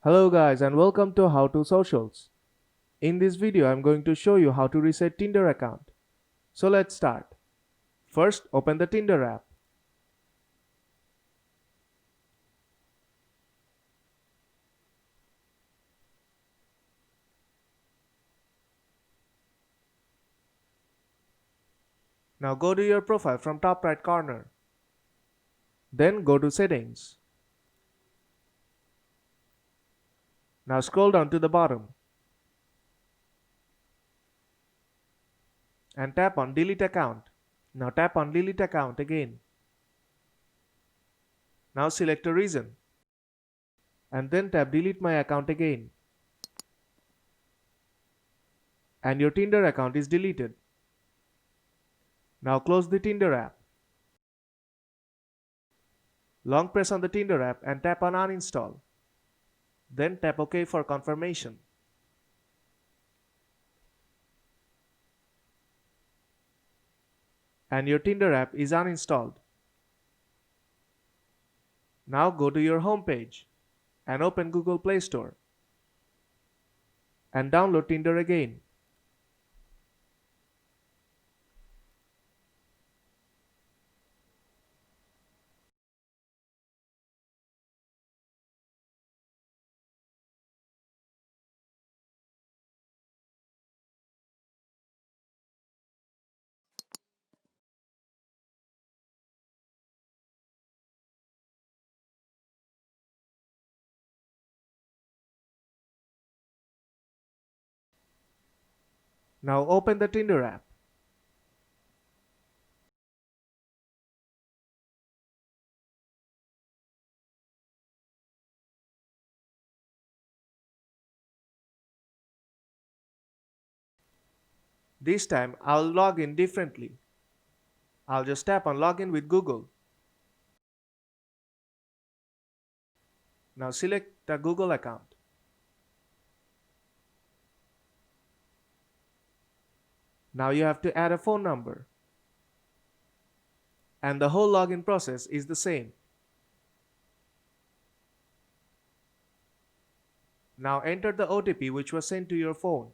Hello guys and welcome to How to Socials. In this video I'm going to show you how to reset Tinder account. So let's start. First open the Tinder app. Now go to your profile from top right corner. Then go to settings. Now scroll down to the bottom and tap on delete account. Now tap on delete account again. Now select a reason and then tap delete my account again. And your Tinder account is deleted. Now close the Tinder app. Long press on the Tinder app and tap on uninstall. Then tap OK for confirmation. And your Tinder app is uninstalled. Now go to your home page and open Google Play Store and download Tinder again. Now open the Tinder app. This time I'll log in differently. I'll just tap on login with Google. Now select the Google account. Now you have to add a phone number. And the whole login process is the same. Now enter the OTP which was sent to your phone.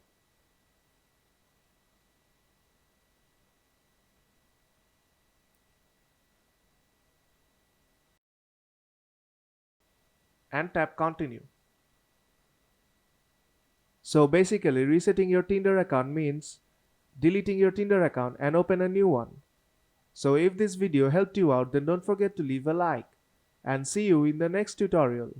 And tap continue. So basically resetting your Tinder account means deleting your Tinder account and open a new one. So if this video helped you out, then don't forget to leave a like and see you in the next tutorial.